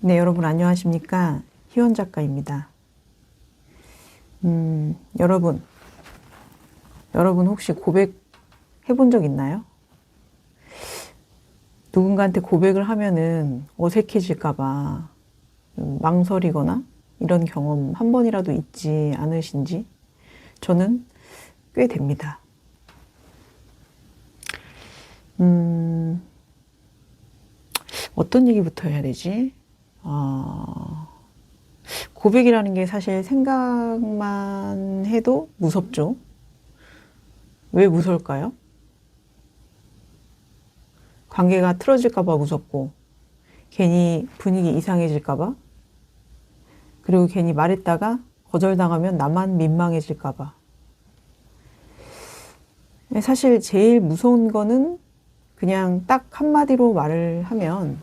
네, 여러분 안녕하십니까? 희원 작가입니다. 여러분 혹시 고백 해본 적 있나요? 누군가한테 고백을 하면은 어색해질까봐 망설이거나 이런 경험 한 번이라도 있지 않으신지? 저는 꽤 됩니다. 어떤 얘기부터 해야 되지? 고백이라는 게 사실 생각만 해도 무섭죠. 왜 무서울까요? 관계가 틀어질까봐 무섭고, 괜히 분위기 이상해질까봐, 그리고 괜히 말했다가 거절당하면 나만 민망해질까봐. 사실 제일 무서운 거는 그냥 딱 한마디로 말을 하면,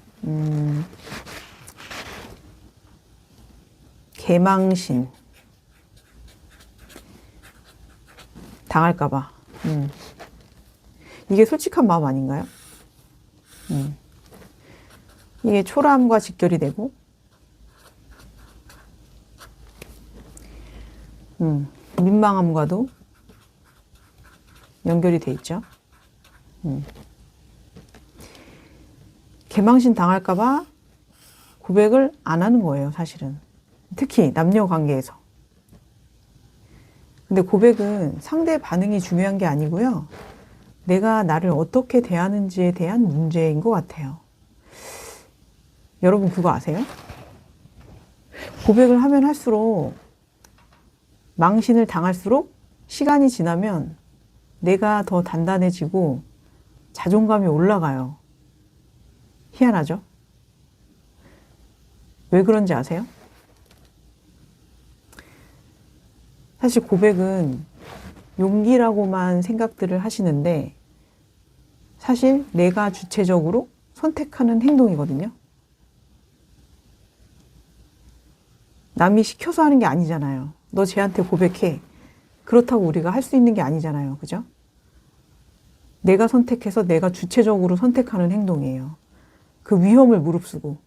개망신 당할까봐. 이게 솔직한 마음 아닌가요? 이게 초라함과 직결이 되고, 민망함과도 연결이 돼 있죠. 개망신 당할까봐 고백을 안 하는 거예요, 사실은. 특히 남녀 관계에서. 근데 고백은 상대 반응이 중요한 게 아니고요. 내가 나를 어떻게 대하는지에 대한 문제인 것 같아요. 여러분 그거 아세요? 고백을 하면 할수록, 망신을 당할수록 시간이 지나면 내가 더 단단해지고 자존감이 올라가요. 희한하죠? 왜 그런지 아세요? 사실 고백은 용기라고만 생각들을 하시는데 사실 내가 주체적으로 선택하는 행동이거든요. 남이 시켜서 하는 게 아니잖아요. 너 쟤한테 고백해. 그렇다고 우리가 할 수 있는 게 아니잖아요. 그죠? 내가 선택해서 내가 주체적으로 선택하는 행동이에요. 그 위험을 무릅쓰고.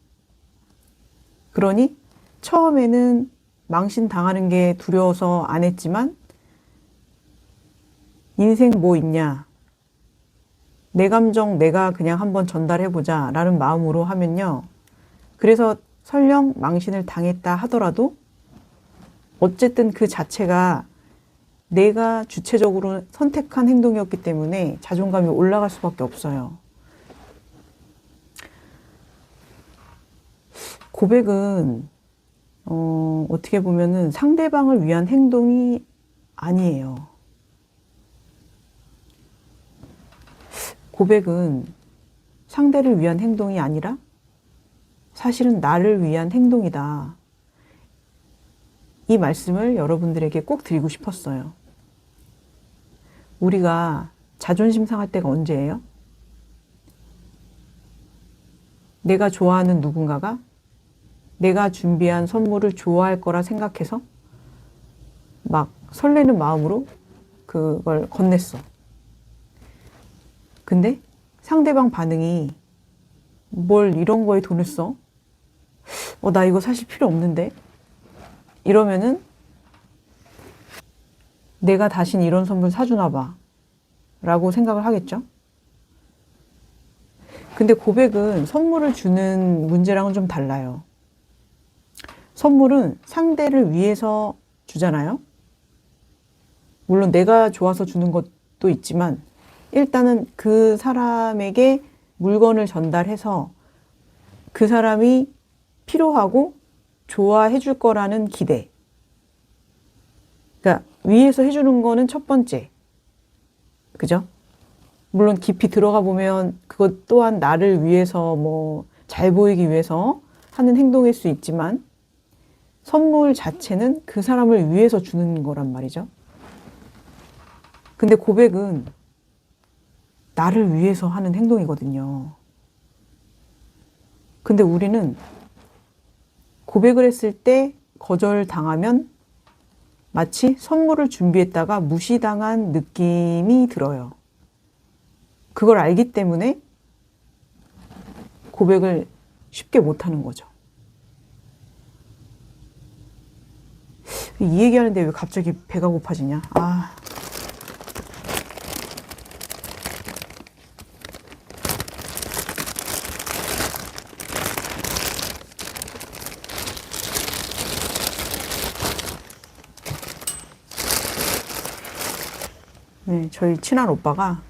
그러니 처음에는 망신 당하는 게 두려워서 안 했지만 인생 뭐 있냐, 내 감정 내가 그냥 한번 전달해보자 라는 마음으로 하면요. 그래서 설령 망신을 당했다 하더라도 어쨌든 그 자체가 내가 주체적으로 선택한 행동이었기 때문에 자존감이 올라갈 수밖에 없어요. 고백은 어떻게 보면은 상대방을 위한 행동이 아니에요. 고백은 상대를 위한 행동이 아니라 사실은 나를 위한 행동이다. 이 말씀을 여러분들에게 꼭 드리고 싶었어요. 우리가 자존심 상할 때가 언제예요? 내가 좋아하는 누군가가 내가 준비한 선물을 좋아할 거라 생각해서 막 설레는 마음으로 그걸 건넸어. 근데 상대방 반응이 뭘 이런 거에 돈을 써? 나 이거 사실 필요 없는데? 이러면은 내가 다신 이런 선물 사주나 봐 라고 생각을 하겠죠? 근데 고백은 선물을 주는 문제랑은 좀 달라요. 선물은 상대를 위해서 주잖아요. 물론 내가 좋아서 주는 것도 있지만 일단은 그 사람에게 물건을 전달해서 그 사람이 필요하고 좋아해 줄 거라는 기대. 그러니까 위해서 해주는 거는 첫 번째. 그죠? 물론 깊이 들어가 보면 그것 또한 나를 위해서 잘 보이기 위해서 하는 행동일 수 있지만 선물 자체는 그 사람을 위해서 주는 거란 말이죠. 근데 고백은 나를 위해서 하는 행동이거든요. 근데 우리는 고백을 했을 때 거절당하면 마치 선물을 준비했다가 무시당한 느낌이 들어요. 그걸 알기 때문에 고백을 쉽게 못하는 거죠. 이 얘기하는데 왜 갑자기 배가 고파지냐? 아. 네, 저희 친한 오빠가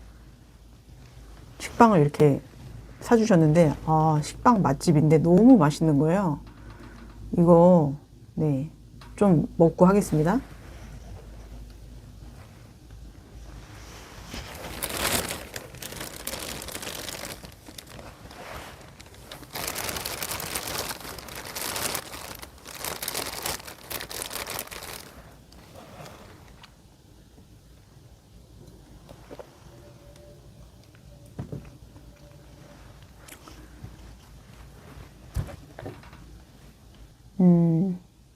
식빵을 이렇게 사주셨는데, 아, 식빵 맛집인데 너무 맛있는 거예요. 이거, 네, 좀 먹고 하겠습니다.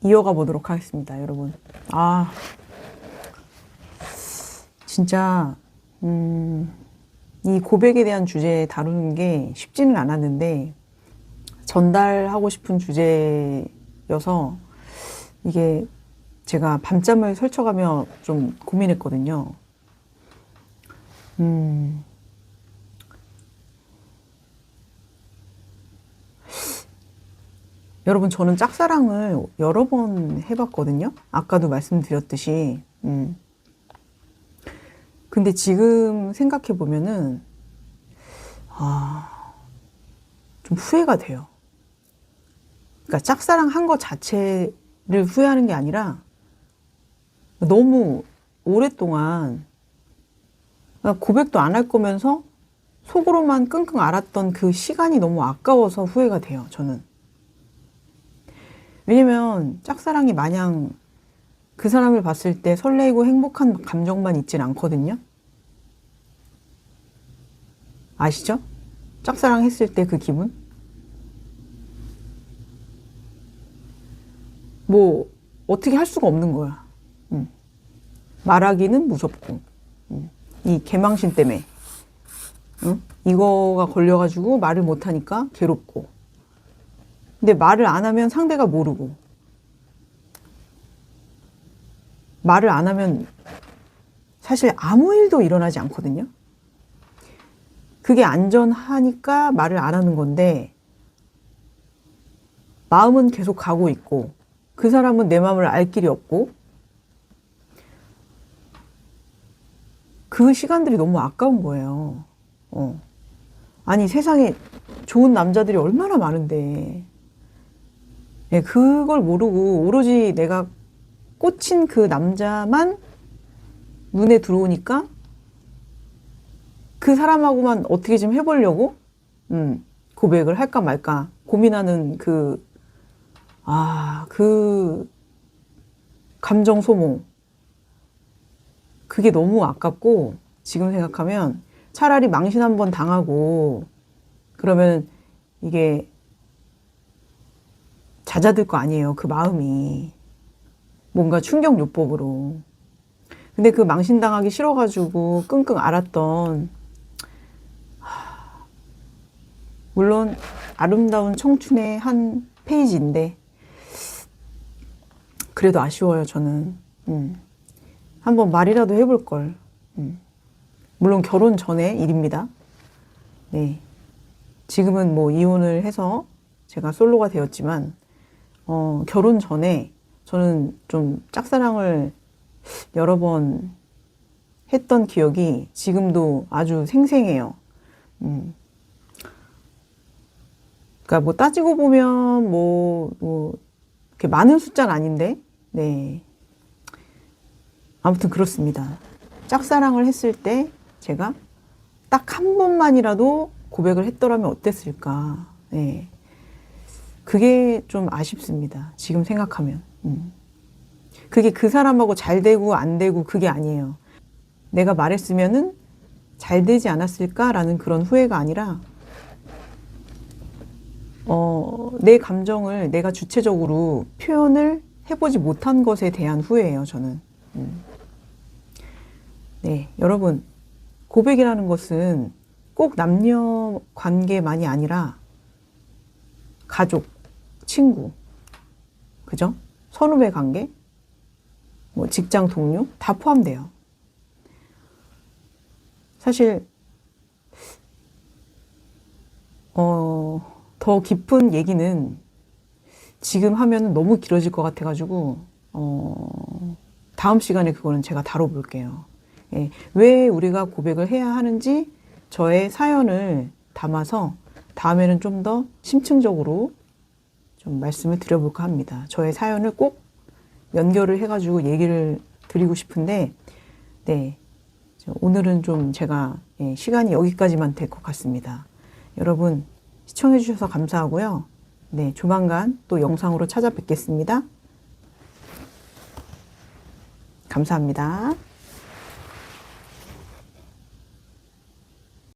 이어가 보도록 하겠습니다, 여러분. 아, 진짜, 이 고백에 대한 주제 다루는 게 쉽지는 않았는데, 전달하고 싶은 주제여서, 이게 제가 밤잠을 설쳐가며 좀 고민했거든요. 여러분, 저는 짝사랑을 여러 번 해봤거든요. 아까도 말씀드렸듯이. 근데 지금 생각해보면은, 좀 후회가 돼요. 그러니까 짝사랑 한 것 자체를 후회하는 게 아니라, 너무 오랫동안, 그러니까 고백도 안 할 거면서 속으로만 끙끙 앓았던 그 시간이 너무 아까워서 후회가 돼요, 저는. 왜냐면 짝사랑이 마냥 그 사람을 봤을 때 설레이고 행복한 감정만 있진 않거든요. 아시죠? 짝사랑 했을 때 그 기분? 뭐 어떻게 할 수가 없는 거야. 말하기는 무섭고 이 개망신 때문에 이거가 걸려가지고 말을 못하니까 괴롭고, 근데 말을 안 하면 상대가 모르고, 말을 안 하면 사실 아무 일도 일어나지 않거든요. 그게 안전하니까 말을 안 하는 건데, 마음은 계속 가고 있고, 그 사람은 내 마음을 알 길이 없고, 그 시간들이 너무 아까운 거예요. 아니, 세상에 좋은 남자들이 얼마나 많은데, 네, 그걸 모르고 오로지 내가 꽂힌 그 남자만 눈에 들어오니까 그 사람하고만 어떻게 좀 해보려고 고백을 할까 말까 고민하는 그 감정 소모. 그게 너무 아깝고, 지금 생각하면 차라리 망신 한번 당하고 그러면 이게 잦아들 거 아니에요, 그 마음이. 뭔가 충격요법으로. 근데 그 망신당하기 싫어가지고 끙끙 앓았던, 물론 아름다운 청춘의 한 페이지인데 그래도 아쉬워요, 저는. 한번 말이라도 해볼 걸. 물론 결혼 전에 일입니다. 네. 지금은 뭐 이혼을 해서 제가 솔로가 되었지만, 결혼 전에 저는 좀 짝사랑을 여러 번 했던 기억이 지금도 아주 생생해요. 그러니까 뭐 따지고 보면 뭐 이렇게 많은 숫자는 아닌데, 네. 아무튼 그렇습니다. 짝사랑을 했을 때 제가 딱 한 번만이라도 고백을 했더라면 어땠을까. 네. 그게 좀 아쉽습니다, 지금 생각하면. 그게 그 사람하고 잘 되고 안 되고 그게 아니에요. 내가 말했으면은 잘 되지 않았을까라는 그런 후회가 아니라, 내 감정을 내가 주체적으로 표현을 해보지 못한 것에 대한 후회예요, 저는. 네, 여러분, 고백이라는 것은 꼭 남녀 관계만이 아니라 가족, 친구, 그죠? 선후배 관계, 뭐 직장 동료 다 포함돼요. 사실 더 깊은 얘기는 지금 하면 너무 길어질 것 같아가지고 다음 시간에 그거는 제가 다뤄볼게요. 예, 왜 우리가 고백을 해야 하는지 저의 사연을 담아서 다음에는 좀 더 심층적으로 좀 말씀을 드려볼까 합니다. 저의 사연을 꼭 연결을 해가지고 얘기를 드리고 싶은데, 네, 오늘은 좀 제가 시간이 여기까지만 될 것 같습니다. 여러분 시청해 주셔서 감사하고요. 네, 조만간 또 영상으로 찾아뵙겠습니다. 감사합니다.